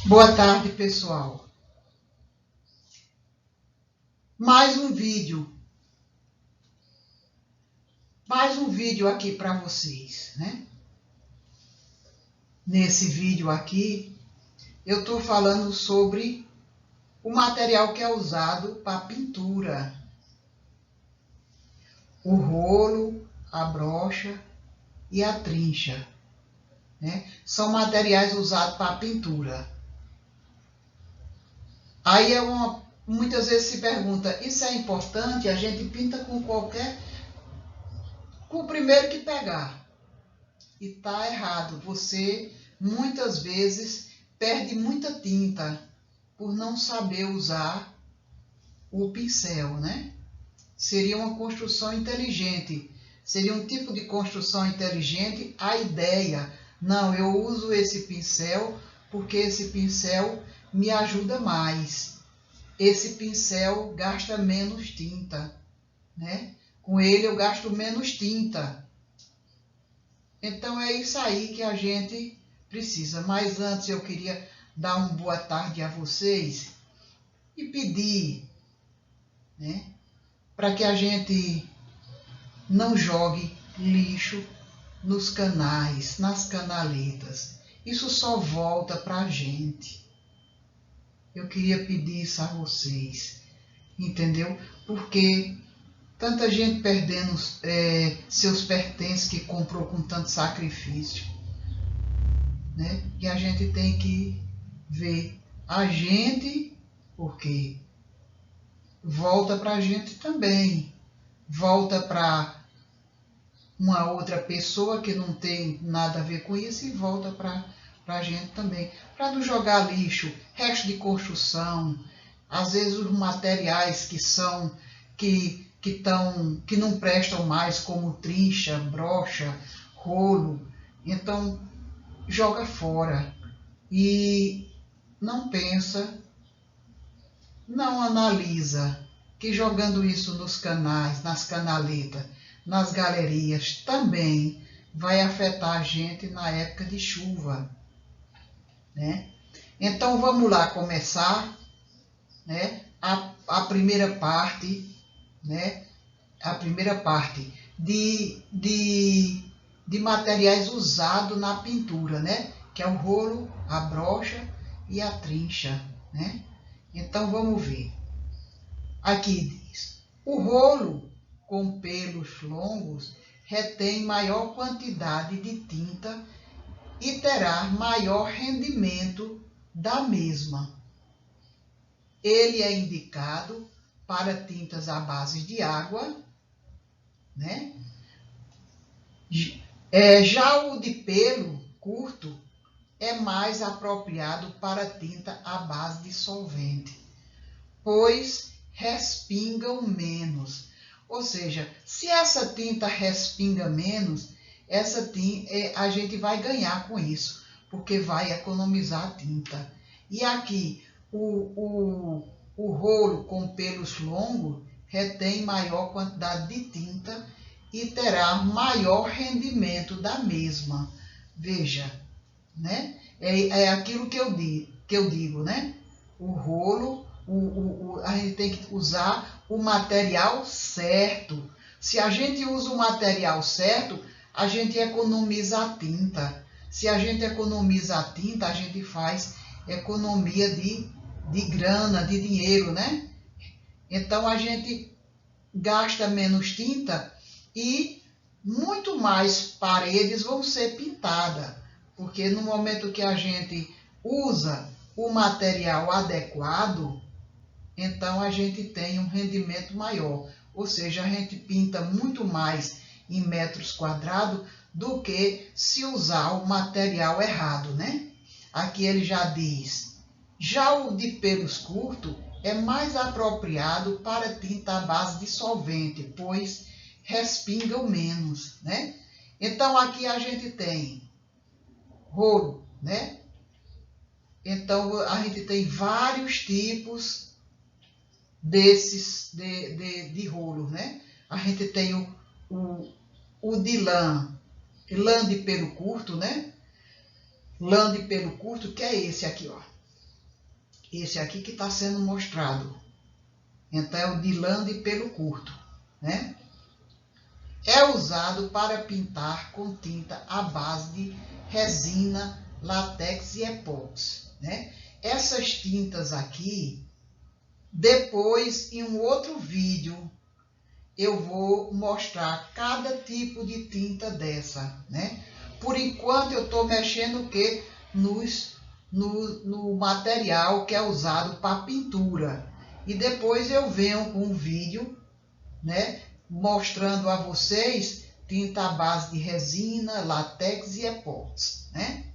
Boa tarde, pessoal. Mais um vídeo aqui para vocês, né? Nesse vídeo aqui, eu estou falando sobre o material que é usado para pintura. O rolo, a brocha e a trincha, né? São materiais usados para pintura. Aí muitas vezes se pergunta, isso é importante? A gente pinta com o primeiro que pegar. E tá errado. Você muitas vezes perde muita tinta por não saber usar o pincel, né? Seria uma construção inteligente. Seria um tipo de construção inteligente a ideia. Não, eu uso esse pincel porque esse pincel me ajuda mais. Esse pincel gasta menos tinta, né? Com ele eu gasto menos tinta. Então é isso aí que a gente precisa. Mas antes eu queria dar uma boa tarde a vocês e pedir, né, para que a gente não jogue lixo nos canais, nas canaletas. Isso só volta para a gente. Eu queria pedir isso a vocês, entendeu? Porque tanta gente perdendo seus pertences que comprou com tanto sacrifício, né? E a gente tem que ver a gente, porque volta para a gente também, volta para uma outra pessoa que não tem nada a ver com isso e volta para a gente também. Para não jogar lixo, resto de construção, às vezes os materiais que não prestam mais, como trincha, brocha, rolo, então joga fora e não pensa, não analisa que jogando isso nos canais, nas canaletas, nas galerias, também vai afetar a gente na época de chuva, né? Então vamos lá começar, né, a primeira parte, né, a primeira parte de materiais usados na pintura, né? Que é o rolo, a brocha e a trincha, né? Então vamos ver. Aqui diz: o rolo com pelos longos retém maior quantidade de tinta e terá maior rendimento da mesma. Ele é indicado para tintas à base de água, né? Já o de pelo curto é mais apropriado para tinta à base de solvente, pois respingam menos. Ou seja, se essa tinta respinga menos, a gente vai ganhar com isso, porque vai economizar tinta. E aqui, o rolo com pelos longos retém maior quantidade de tinta e terá maior rendimento da mesma. Veja, né? É aquilo que eu digo, né? O rolo, a gente tem que usar o material certo. Se a gente usa o material certo, a gente economiza a tinta. Se a gente economiza a tinta, a gente faz economia de grana, de dinheiro, né? Então a gente gasta menos tinta e muito mais paredes vão ser pintadas, porque no momento que a gente usa o material adequado, então a gente tem um rendimento maior, ou seja, a gente pinta muito mais em metros quadrados do que se usar o material errado, né? Aqui ele já diz: já o de pelos curtos é mais apropriado para tinta à base de solvente, pois respingam menos, né? Então aqui a gente tem rolo, né? Então a gente tem vários tipos desses de rolo, né? A gente tem o de lã de pelo curto, né? Lã de pelo curto, que é esse aqui, ó. Esse aqui que está sendo mostrado. Então é o de lã de pelo curto, né? É usado para pintar com tinta à base de resina, látex e epóxi, né? Essas tintas aqui, depois em um outro vídeo, eu vou mostrar cada tipo de tinta dessa, né? Por enquanto eu estou mexendo o quê? No material que é usado para pintura. E depois eu venho com um vídeo, né, mostrando a vocês tinta à base de resina, látex e epóxi, né?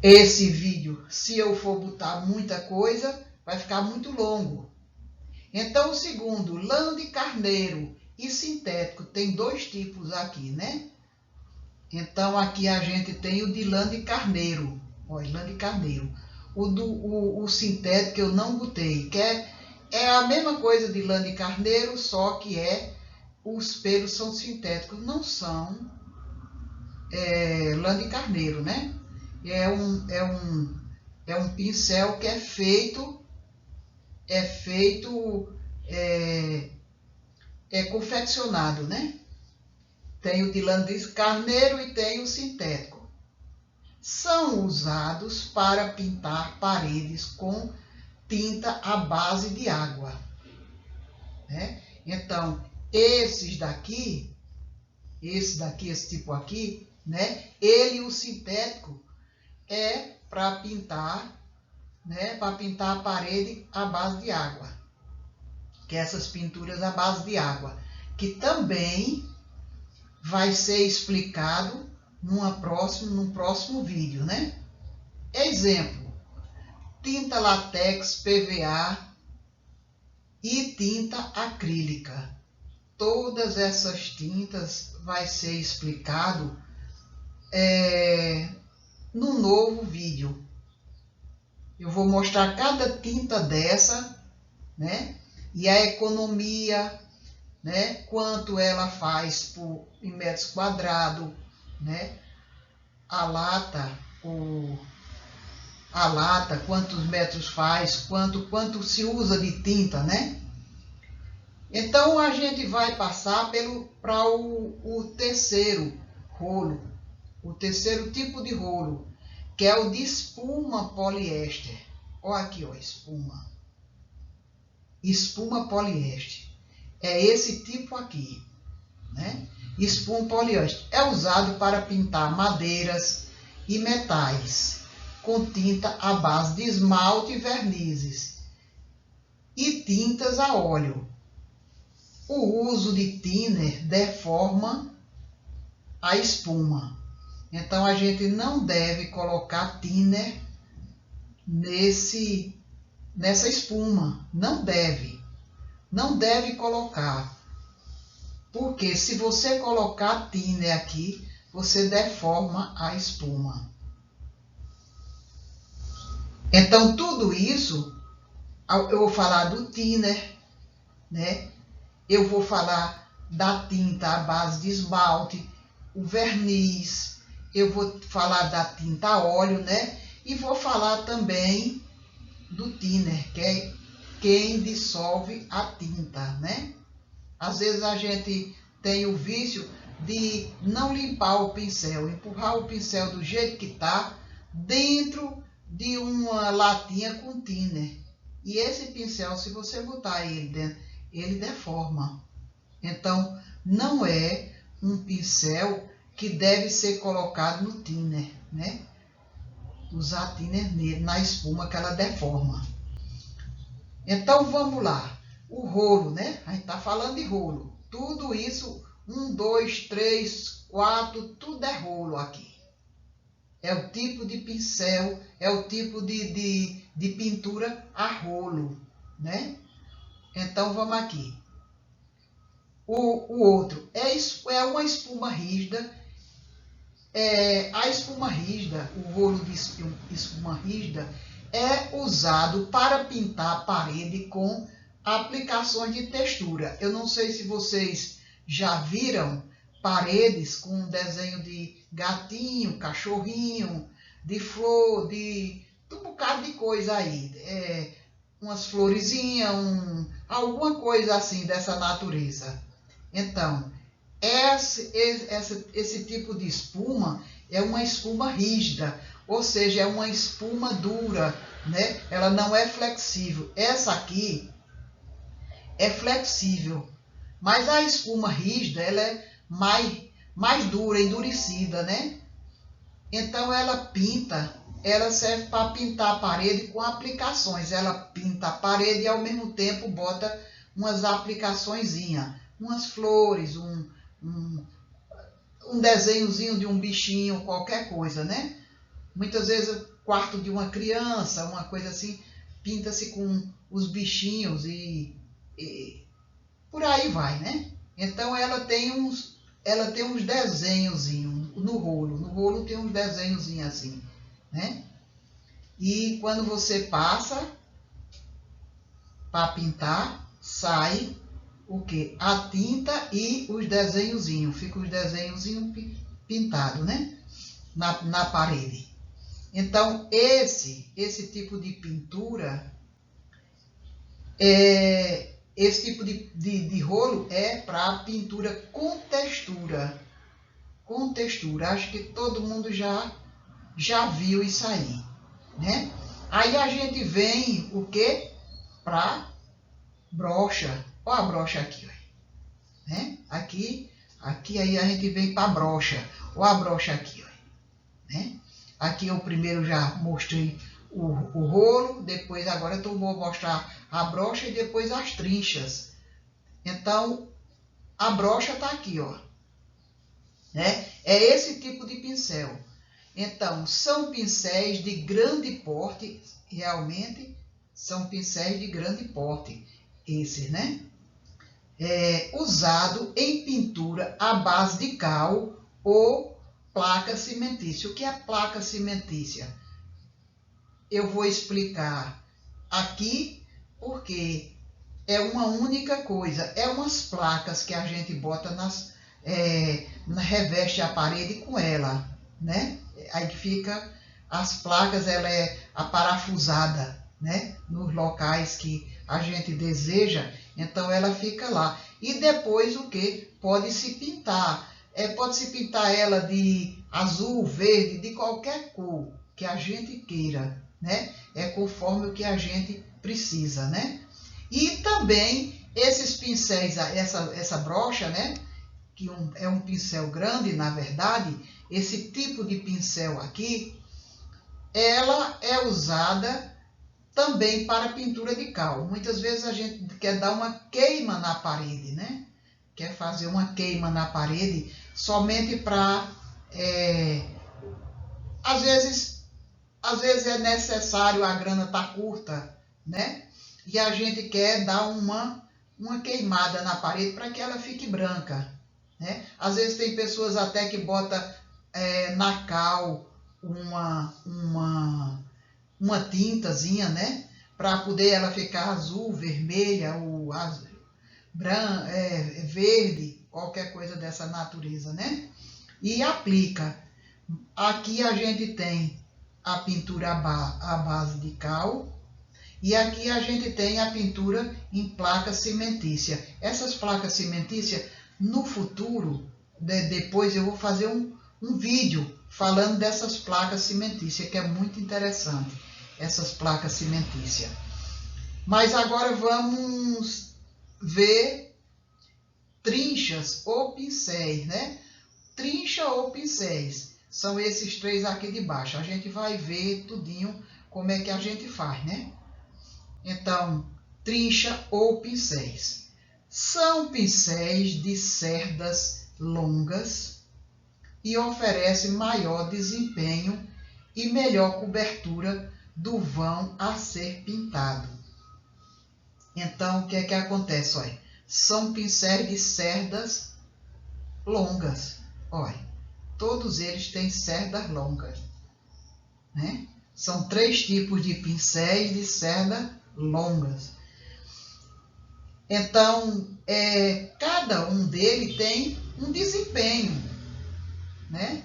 Esse vídeo, se eu for botar muita coisa, vai ficar muito longo. Então, o segundo, lã de carneiro e sintético, tem dois tipos aqui, né? Então, aqui a gente tem o de lã de carneiro. Olha, lã de carneiro. O sintético eu não botei, que é a mesma coisa de lã de carneiro, só que os pelos são sintéticos, não são lã de carneiro, né? É um pincel que é confeccionado, né? Tem o de lã de carneiro e tem o sintético. São usados para pintar paredes com tinta à base de água, né? Então, esse tipo aqui, né? Ele, o sintético, é para pintar, né? Para pintar a parede à base de água, que é essas pinturas à base de água, que também vai ser explicado num próximo vídeo, né? Exemplo, tinta látex, PVA e tinta acrílica. Todas essas tintas vai ser explicado no novo vídeo. Eu vou mostrar cada tinta dessa, né? E a economia, né? Quanto ela faz em metros quadrados, né? A lata, quantos metros faz, quanto se usa de tinta, né? Então a gente vai passar para o terceiro rolo, o terceiro tipo de rolo, que é o de espuma poliéster. Olha aqui, ó, espuma poliéster. É esse tipo aqui, né? Espuma poliéster é usado para pintar madeiras e metais com tinta à base de esmalte e vernizes e tintas a óleo. O uso de thinner deforma a espuma. Então a gente não deve colocar thinner nessa espuma. Não deve. Não deve colocar. Porque se você colocar thinner aqui, você deforma a espuma. Então tudo isso, eu vou falar do thinner, né? Eu vou falar da tinta à base de esmalte, o verniz, eu vou falar da tinta a óleo, né? E vou falar também do thinner, que é quem dissolve a tinta, né? Às vezes a gente tem o vício de não limpar o pincel, empurrar o pincel do jeito que está dentro de uma latinha com thinner. E esse pincel, se você botar ele dentro, ele deforma. Então, não é um pincel que deve ser colocado no thinner, né? Usar thinner na espuma que ela deforma. Então, vamos lá. O rolo, né? A gente está falando de rolo. Tudo isso, 1, 2, 3, 4, tudo é rolo aqui. É o tipo de pincel, é o tipo de pintura a rolo, né? Então, vamos aqui. O outro é uma espuma rígida. A espuma rígida, o rolo de espuma rígida, é usado para pintar a parede com aplicações de textura. Eu não sei se vocês já viram paredes com desenho de gatinho, cachorrinho, de flor, de um bocado de coisa aí, umas florezinhas, alguma coisa assim dessa natureza. Então, esse tipo de espuma é uma espuma rígida, ou seja, é uma espuma dura, né? Ela não é flexível. Essa aqui é flexível, mas a espuma rígida ela é mais dura, endurecida, né? Então ela serve para pintar a parede com aplicações. Ela pinta a parede e ao mesmo tempo bota umas aplicaçõezinhas, umas flores, um desenhozinho de um bichinho, qualquer coisa, né? Muitas vezes o quarto de uma criança, uma coisa assim, pinta-se com os bichinhos e por aí vai, né? Então ela tem uns desenhozinhos no rolo. No rolo tem uns desenhozinhos assim, né? E quando você passa para pintar, sai o quê? A tinta e os desenhozinhos. Fica os desenhozinhos pintados, né? Na parede. Então, esse tipo de pintura, esse tipo de rolo é para pintura com textura. Com textura. Acho que todo mundo já viu isso aí, né? Aí a gente vem, o quê? Para brocha. Olha a brocha aqui, ó, né? Aqui aí a gente vem para brocha. Olha a brocha aqui, ó, né? Aqui eu primeiro já mostrei o rolo, depois agora eu vou mostrar a brocha e depois as trinchas. Então, a brocha está aqui, ó, né? É esse tipo de pincel. Então, são pincéis de grande porte, realmente são pincéis de grande porte, esses, né? Usado em pintura à base de cal ou placa cimentícia. O que é placa cimentícia? Eu vou explicar aqui porque é uma única coisa. É umas placas que a gente bota reveste a parede com ela, né? Aí que fica as placas, ela é aparafusada, né? Nos locais que a gente deseja, então ela fica lá. E depois o que? Pode-se pintar. Pode-se pintar ela de azul, verde, de qualquer cor que a gente queira, né? É conforme o que a gente precisa, né? E também esses pincéis, essa brocha, né? Que é um pincel grande, na verdade, esse tipo de pincel aqui, ela é usada também para pintura de cal. Muitas vezes a gente quer dar uma queima na parede, né? Quer fazer uma queima na parede somente para... às vezes é necessário, a grana está curta, né? E a gente quer dar uma queimada na parede para que ela fique branca, né? Às vezes tem pessoas até que botam na cal uma tintazinha, né? Para poder ela ficar azul, vermelha, ou verde, qualquer coisa dessa natureza, né? E aplica. Aqui a gente tem a pintura à base de cal e aqui a gente tem a pintura em placa cimentícia. Essas placas cimentícias, no futuro, depois eu vou fazer um vídeo falando dessas placas cimentícias, que é muito interessante, essas placas cimentícias. Mas agora vamos ver trinchas ou pincéis, né? Trincha ou pincéis, são esses três aqui de baixo. A gente vai ver tudinho como é que a gente faz, né? Então, trincha ou pincéis. São pincéis de cerdas longas e oferecem maior desempenho e melhor cobertura do vão a ser pintado. Então, o que é que acontece? Olha, são pincéis de cerdas longas. Olha, todos eles têm cerdas longas, né? São 3 tipos de pincéis de cerdas longas. Então, cada um deles tem um desempenho, né?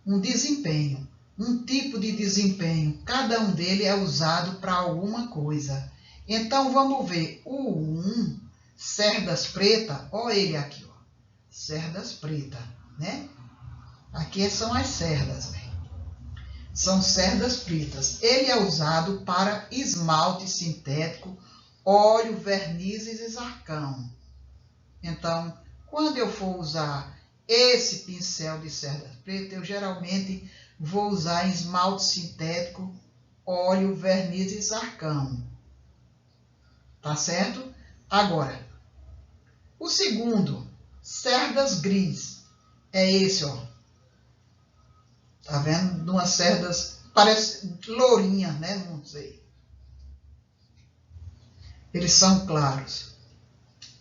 Um desempenho. um tipo de desempenho. Cada um dele é usado para alguma coisa. Então, vamos ver. O 1, cerdas preta, olha ele aqui, ó. Cerdas preta, né? Aqui são as cerdas, né? São cerdas pretas. Ele é usado para esmalte sintético, óleo, vernizes e zarcão. Então, quando eu for usar esse pincel de cerdas pretas, eu geralmente vou usar esmalte sintético, óleo, verniz e zarcão. Tá certo? Agora, o segundo, cerdas gris. É esse, ó. Tá vendo? Umas cerdas, parece lourinha, né? Não sei. Eles são claros.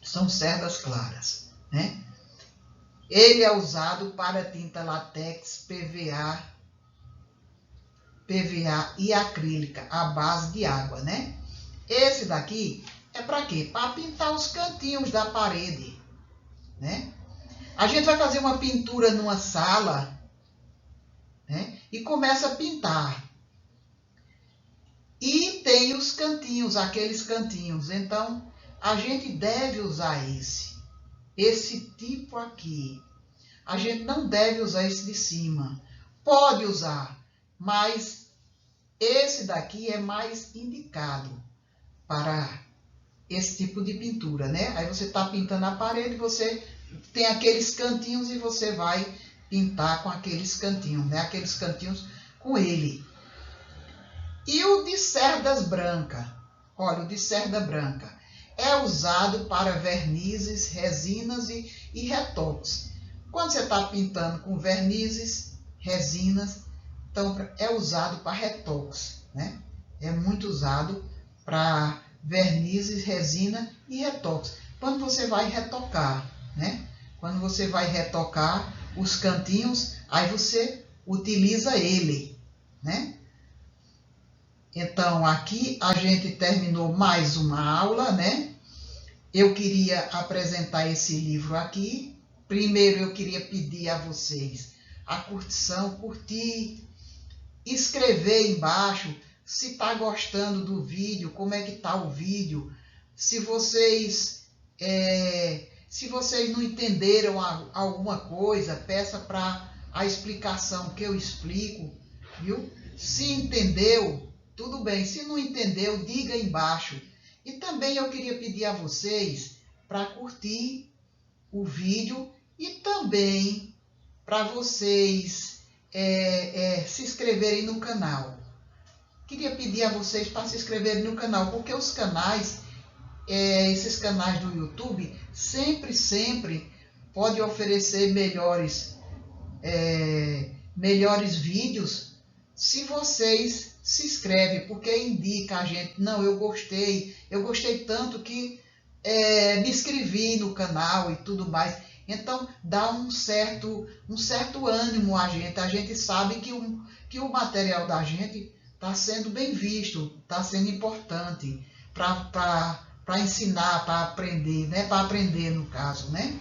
São cerdas claras, né? Ele é usado para tinta látex, PVA e acrílica, à base de água, né? Esse daqui é para quê? Para pintar os cantinhos da parede, né? A gente vai fazer uma pintura numa sala, né? E começa a pintar. E tem os cantinhos, aqueles cantinhos. Então, a gente deve usar esse tipo aqui. A gente não deve usar esse de cima. Pode usar, mas esse daqui é mais indicado para esse tipo de pintura, né? Aí você está pintando a parede, você tem aqueles cantinhos e você vai pintar com aqueles cantinhos, né? Aqueles cantinhos com ele. E o de cerdas branca, olha, o de cerda branca é usado para vernizes, resinas e retoques. Quando você está pintando com vernizes, resinas, então é usado para retoques, né? É muito usado para vernizes, resina e retoques. Quando você vai retocar, né? Quando você vai retocar os cantinhos, aí você utiliza ele, né? Então, aqui a gente terminou mais uma aula, né? Eu queria apresentar esse livro aqui. Primeiro, eu queria pedir a vocês a curtição, curtir, escrever embaixo se está gostando do vídeo, como é que está o vídeo, se vocês não entenderam alguma coisa, peça para a explicação que eu explico, viu? Se entendeu, tudo bem. Se não entendeu, diga embaixo. E também eu queria pedir a vocês para curtir o vídeo e também para vocês se inscreverem no canal. Queria pedir a vocês para se inscreverem no canal, porque os canais, esses canais do YouTube, sempre podem oferecer melhores vídeos se vocês se inscrevem, porque indica a gente, não, eu gostei tanto que me inscrevi no canal e tudo mais. Então, dá um certo ânimo a gente sabe que o material da gente está sendo bem visto, está sendo importante para ensinar, para aprender, né? Para aprender, no caso, né?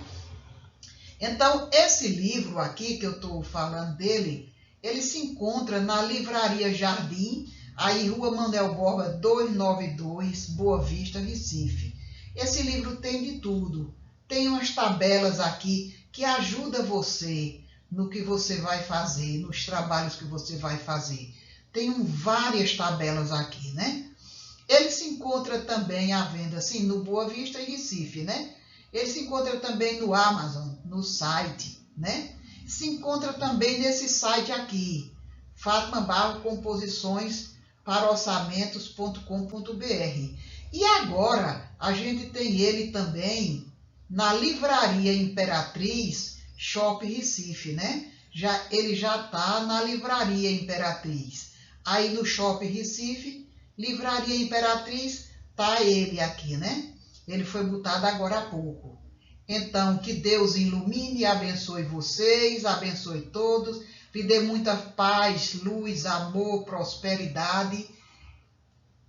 Então, esse livro aqui que eu estou falando dele, ele se encontra na Livraria Jardim, aí Rua Manuel Borba 292, Boa Vista, Recife. Esse livro tem de tudo. Tem umas tabelas aqui que ajudam você no que você vai fazer, nos trabalhos que você vai fazer. Tem várias tabelas aqui, né? Ele se encontra também à venda, assim, no Boa Vista e Recife, né? Ele se encontra também no Amazon, no site, né? Se encontra também nesse site aqui, Fátima Barro Composições para orçamentos.com.br. E agora a gente tem ele também na Livraria Imperatriz Shopping Recife, né? Ele já está na Livraria Imperatriz. Aí no Shopping Recife, Livraria Imperatriz, tá ele aqui, né? Ele foi botado agora há pouco. Então, que Deus ilumine e abençoe vocês, abençoe todos, lhe dê muita paz, luz, amor, prosperidade,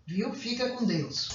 viu? Fica com Deus.